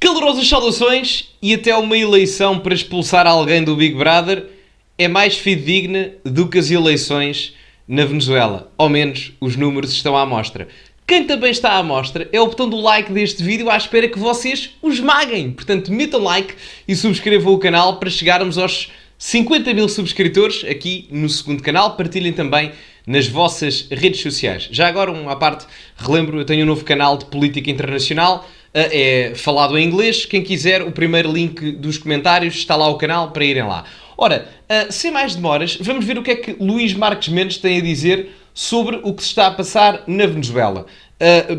Calorosas saudações e até uma eleição para expulsar alguém do Big Brother é mais fidedigna do que as eleições na Venezuela. Ao menos os números estão à mostra. Quem também está à mostra é o botão do like deste vídeo à espera que vocês o esmaguem. Portanto, metam like e subscrevam o canal para chegarmos aos 50 mil subscritores aqui no segundo canal. Partilhem também nas vossas redes sociais. Já agora, à parte, relembro, eu tenho um novo canal de política internacional, é falado em inglês. Quem quiser, o primeiro link dos comentários está lá o canal para irem lá. Ora, sem mais demoras, vamos ver o que é que Luís Marques Mendes tem a dizer sobre o que se está a passar na Venezuela.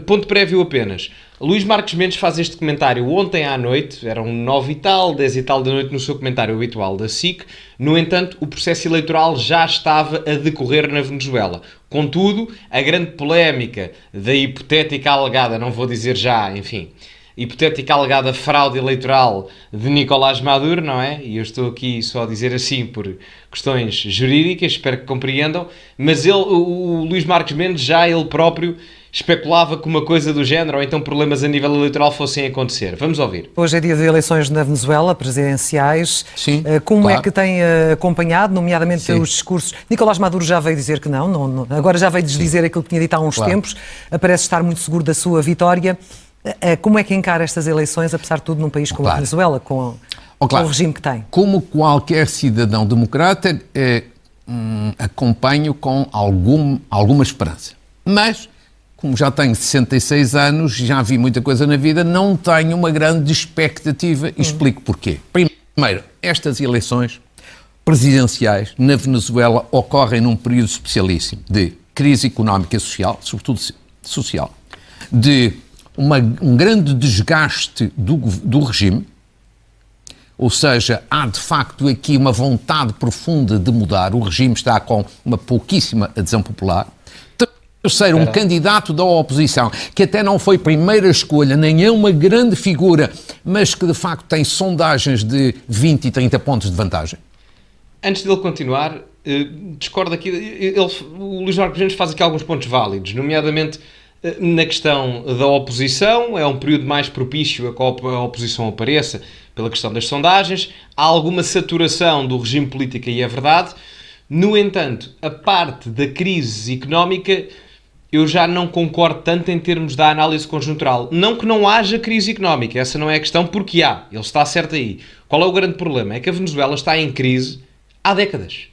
Ponto prévio apenas. Luís Marques Mendes faz este comentário ontem à noite, eram 9 e tal, 10 e tal da noite no seu comentário habitual da SIC. No entanto, o processo eleitoral já estava a decorrer na Venezuela. Contudo, a grande polémica da hipotética alegada, não vou dizer já, enfim, hipotética alegada fraude eleitoral de Nicolás Maduro, não é? E eu estou aqui só a dizer assim por questões jurídicas, espero que compreendam, mas o Luís Marques Mendes já ele próprio especulava que uma coisa do género, ou então problemas a nível eleitoral fossem acontecer. Vamos ouvir. Hoje é dia de eleições na Venezuela, presidenciais. Sim, como claro. É que tem acompanhado, nomeadamente os discursos? Nicolás Maduro já veio dizer que não, agora já veio desdizer aquilo que tinha dito há uns tempos, parece estar muito seguro da sua vitória. Como é que encara estas eleições, apesar de tudo, num país como a Venezuela, com o regime que tem? Como qualquer cidadão democrata, acompanho com alguma esperança. Mas, como já tenho 66 anos, já vi muita coisa na vida, não tenho uma grande expectativa e explico porquê. Primeiro, estas eleições presidenciais na Venezuela ocorrem num período especialíssimo de crise económica e social, sobretudo social, de um grande desgaste do regime, ou seja, há de facto aqui uma vontade profunda de mudar, o regime está com uma pouquíssima adesão popular. Terceiro, um candidato da oposição, que até não foi primeira escolha, nem é uma grande figura, mas que de facto tem sondagens de 20 e 30 pontos de vantagem. Antes dele continuar, discordo aqui, o Luís Marques Mendes faz aqui alguns pontos válidos, nomeadamente na questão da oposição, é um período mais propício a que a oposição apareça pela questão das sondagens, há alguma saturação do regime político e é verdade. No entanto, a parte da crise económica, eu já não concordo tanto em termos da análise conjuntural. Não que não haja crise económica, essa não é a questão, porque há, ele está certo aí. Qual é o grande problema? É que a Venezuela está em crise há décadas.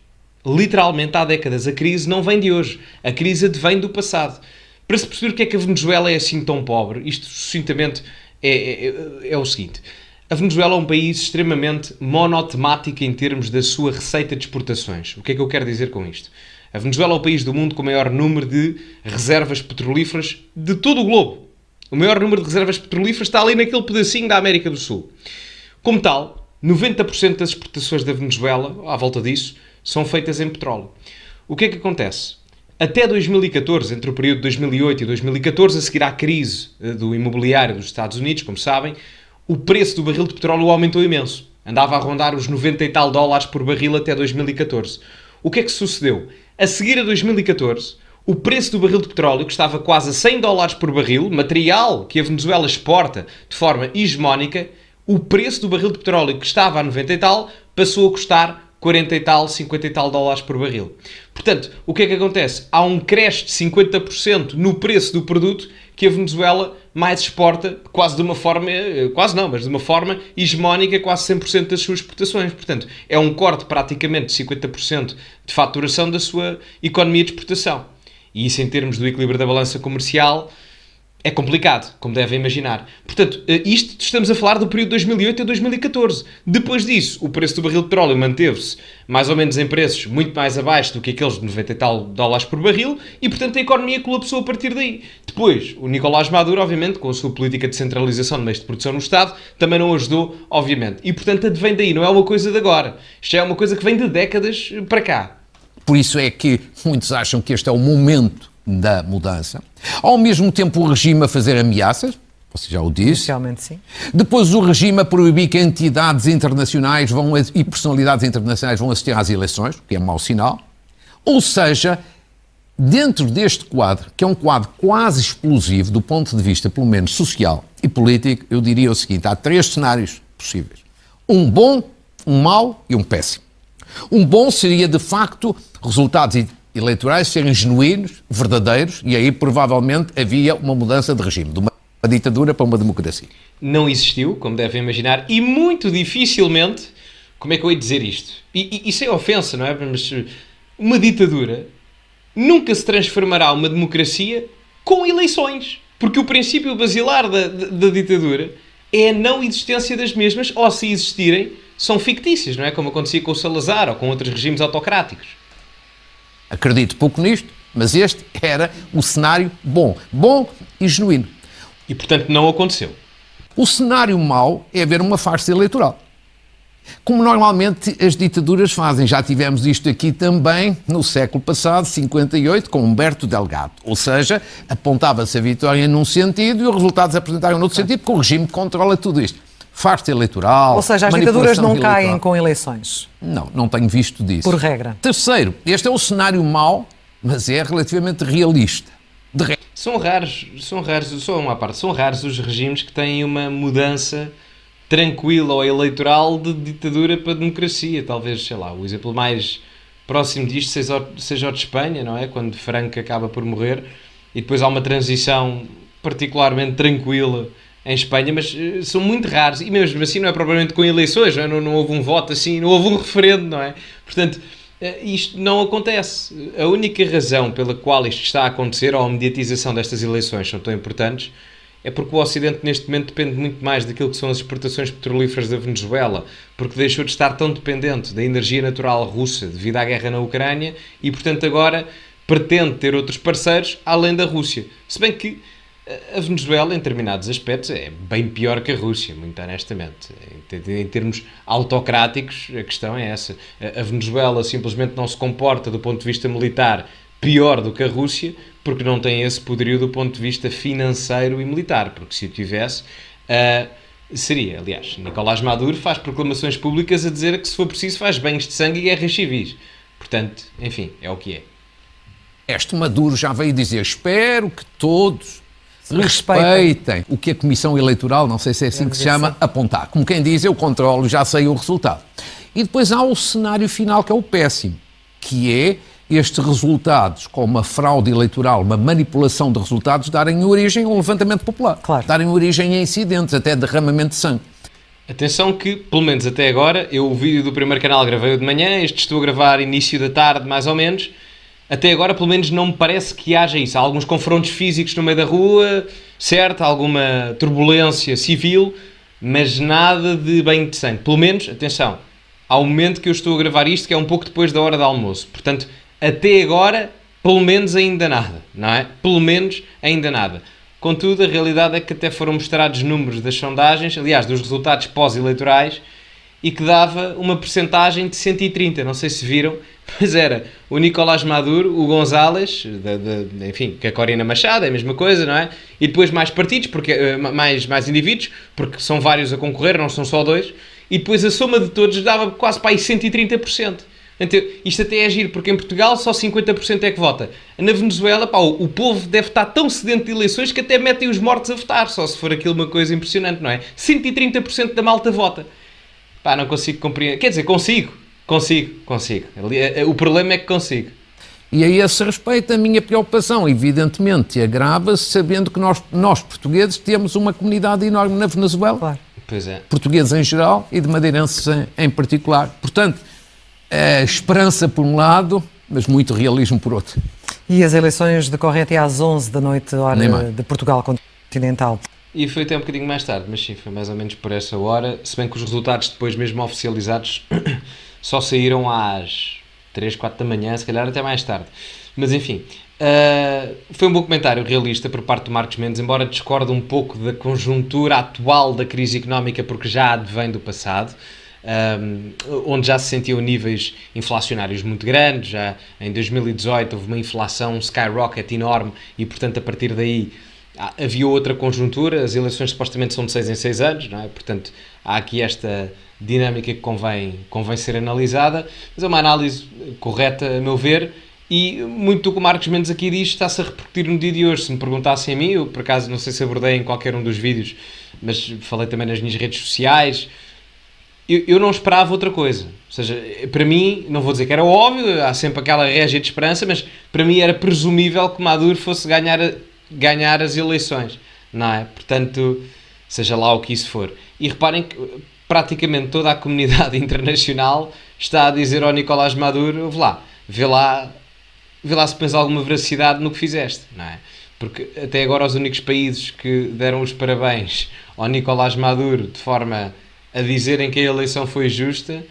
Literalmente há décadas. A crise não vem de hoje, a crise advém do passado. Para se perceber porque é que a Venezuela é assim tão pobre, isto sucintamente é o seguinte. A Venezuela é um país extremamente monotemático em termos da sua receita de exportações. O que é que eu quero dizer com isto? A Venezuela é o país do mundo com o maior número de reservas petrolíferas de todo o globo. O maior número de reservas petrolíferas está ali naquele pedacinho da América do Sul. Como tal, 90% das exportações da Venezuela, à volta disso, são feitas em petróleo. O que é que acontece? Até 2014, entre o período de 2008 e 2014, a seguir à crise do imobiliário dos Estados Unidos, como sabem, o preço do barril de petróleo aumentou imenso. Andava a rondar os 90 e tal dólares por barril até 2014. O que é que sucedeu? A seguir a 2014, o preço do barril de petróleo, que estava quase a 100 dólares por barril, material que a Venezuela exporta de forma hegemónica, o preço do barril de petróleo, que estava a 90 e tal, passou a custar 40 e tal, 50 e tal dólares por barril. Portanto, o que é que acontece? Há um cresce de 50% no preço do produto que a Venezuela mais exporta, quase de uma forma, quase não, mas de uma forma hegemónica, quase 100% das suas exportações. Portanto, é um corte praticamente de 50% de faturação da sua economia de exportação. E isso em termos do equilíbrio da balança comercial é complicado, como devem imaginar. Portanto, isto estamos a falar do período de 2008 a 2014. Depois disso, o preço do barril de petróleo manteve-se mais ou menos em preços muito mais abaixo do que aqueles de 90 e tal dólares por barril e, portanto, a economia colapsou a partir daí. Depois, o Nicolás Maduro, obviamente, com a sua política de centralização de meios de produção no Estado, também não ajudou, obviamente. E, portanto, advém daí, não é uma coisa de agora. Isto é uma coisa que vem de décadas para cá. Por isso é que muitos acham que este é o momento da mudança. Ao mesmo tempo o regime a fazer ameaças, você já o disse. Inicialmente, sim. Depois o regime a proibir que entidades internacionais e personalidades internacionais vão assistir às eleições, o que é mau sinal. Ou seja, dentro deste quadro, que é um quadro quase explosivo do ponto de vista, pelo menos, social e político, eu diria o seguinte: há 3 cenários possíveis. Um bom, um mau e um péssimo. Um bom seria, de facto, resultados eleitorais serem genuínos, verdadeiros, e aí provavelmente havia uma mudança de regime, de uma ditadura para uma democracia. Não existiu, como devem imaginar, e muito dificilmente, como é que eu ia dizer isto? E sem ofensa, não é? Mas uma ditadura nunca se transformará uma democracia com eleições, porque o princípio basilar da ditadura é a não existência das mesmas, ou se existirem, são fictícias, não é? Como acontecia com o Salazar ou com outros regimes autocráticos. Acredito pouco nisto, mas este era o cenário bom e genuíno. E, portanto, não aconteceu. O cenário mau é haver uma farsa eleitoral. Como normalmente as ditaduras fazem. Já tivemos isto aqui também no século passado, 58, com Humberto Delgado. Ou seja, apontava-se a vitória num sentido e os resultados apresentaram noutro sentido, porque o regime controla tudo isto. Farsa eleitoral, ou seja, as ditaduras não caem com eleições. Não tenho visto disso. Por regra. Terceiro, este é o cenário mau, mas é relativamente realista. São raros, só uma parte, são raros os regimes que têm uma mudança tranquila ou eleitoral de ditadura para democracia. Talvez, sei lá, o exemplo mais próximo disto seja o de Espanha, não é? Quando Franco acaba por morrer e depois há uma transição particularmente tranquila em Espanha, mas são muito raros, e mesmo assim não é propriamente com eleições, não, é? Não houve um voto assim, não houve um referendo, não é? Portanto, isto não acontece. A única razão pela qual isto está a acontecer, ou a mediatização destas eleições são tão importantes, é porque o Ocidente neste momento depende muito mais daquilo que são as exportações petrolíferas da Venezuela, porque deixou de estar tão dependente da energia natural russa devido à guerra na Ucrânia e, portanto, agora pretende ter outros parceiros além da Rússia. Se bem que a Venezuela, em determinados aspectos, é bem pior que a Rússia, muito honestamente. Em termos autocráticos, a questão é essa. A Venezuela simplesmente não se comporta, do ponto de vista militar, pior do que a Rússia, porque não tem esse poderio do ponto de vista financeiro e militar, porque se o tivesse, seria. Aliás, Nicolás Maduro faz proclamações públicas a dizer que, se for preciso, faz banhos de sangue e guerras civis. Portanto, enfim, é o que é. Este Maduro já veio dizer: espero que todos respeitem o que a Comissão Eleitoral, não sei se é assim que se chama, apontar. Como quem diz, eu controlo, já sei o resultado. E depois há o cenário final, que é o péssimo, que é estes resultados, com uma fraude eleitoral, uma manipulação de resultados, darem origem a um levantamento popular. Claro. Darem origem a incidentes, até derramamento de sangue. Atenção que, pelo menos até agora, o vídeo do primeiro canal gravei-o de manhã, este estou a gravar início da tarde, mais ou menos. Até agora, pelo menos, não me parece que haja isso. Há alguns confrontos físicos no meio da rua, certo? Alguma turbulência civil, mas nada de banho de sangue. Pelo menos, atenção, ao momento que eu estou a gravar isto, que é um pouco depois da hora do almoço. Portanto, até agora, pelo menos ainda nada, não é? Pelo menos ainda nada. Contudo, a realidade é que até foram mostrados números das sondagens, aliás, dos resultados pós-eleitorais, e que dava uma percentagem de 130, não sei se viram, mas era o Nicolás Maduro, o González, enfim, que a Corina Machado, é a mesma coisa, não é? E depois mais partidos, porque, mais indivíduos, porque são vários a concorrer, não são só 2, e depois a soma de todos dava quase para aí 130%. Então, isto até é giro, porque em Portugal só 50% é que vota. Na Venezuela, pá, o povo deve estar tão sedento de eleições que até metem os mortos a votar, só se for aquilo uma coisa impressionante, não é? 130% da malta vota. Pá, não consigo compreender. Quer dizer, consigo. O problema é que consigo. E a esse respeito, a minha preocupação, evidentemente, agrava-se sabendo que nós portugueses temos uma comunidade enorme na Venezuela. Claro. Pois é. Portugueses em geral e de madeirenses em particular. Portanto, esperança por um lado, mas muito realismo por outro. E as eleições decorrem até às 11 da noite, hora de Portugal continental. E foi até um bocadinho mais tarde, mas sim, foi mais ou menos por essa hora, se bem que os resultados depois mesmo oficializados só saíram às 3, 4 da manhã, se calhar até mais tarde. Mas enfim, foi um bom comentário realista por parte do Marcos Mendes, embora discorde um pouco da conjuntura atual da crise económica, porque já advém do passado, onde já se sentiam níveis inflacionários muito grandes. Já em 2018 houve uma inflação skyrocket enorme e, portanto, a partir daí havia outra conjuntura. As eleições supostamente são de 6 em 6 anos, não é? Portanto, há aqui esta dinâmica que convém ser analisada, mas é uma análise correta, a meu ver, E muito do que o Marcos Mendes aqui diz está-se a repercutir no dia de hoje. Se me perguntassem a mim, eu por acaso não sei se abordei em qualquer um dos vídeos, mas falei também nas minhas redes sociais, eu não esperava outra coisa. Ou seja, para mim, não vou dizer que era óbvio, há sempre aquela régia de esperança, mas para mim era presumível que Maduro fosse ganhar as eleições, não é? Portanto, seja lá o que isso for. E reparem que praticamente toda a comunidade internacional está a dizer ao Nicolás Maduro, vê lá se tens alguma veracidade no que fizeste, não é? Porque até agora os únicos países que deram os parabéns ao Nicolás Maduro de forma a dizerem que a eleição foi justa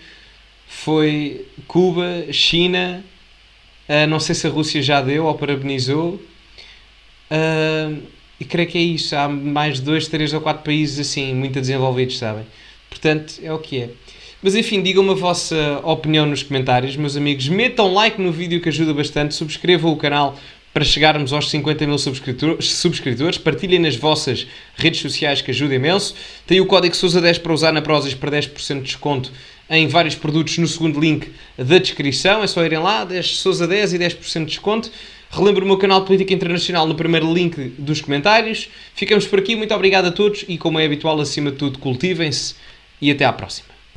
foi Cuba, China, não sei se a Rússia já deu ou parabenizou, e creio que é isso. Há mais 2, 3 ou 4 países assim, muito desenvolvidos, sabem? Portanto, é o que é. Mas enfim, digam-me a vossa opinião nos comentários, meus amigos. Metam like no vídeo que ajuda bastante. Subscrevam o canal para chegarmos aos 50 mil subscritores. Partilhem nas vossas redes sociais que ajuda imenso. Tem o código SOUSA10 para usar na Prozis para 10% de desconto em vários produtos no segundo link da descrição. É só irem lá, SOUSA10 e 10% de desconto. Relembro o meu canal de Política Internacional no primeiro link dos comentários. Ficamos por aqui. Muito obrigado a todos e, como é habitual, acima de tudo, cultivem-se e até à próxima.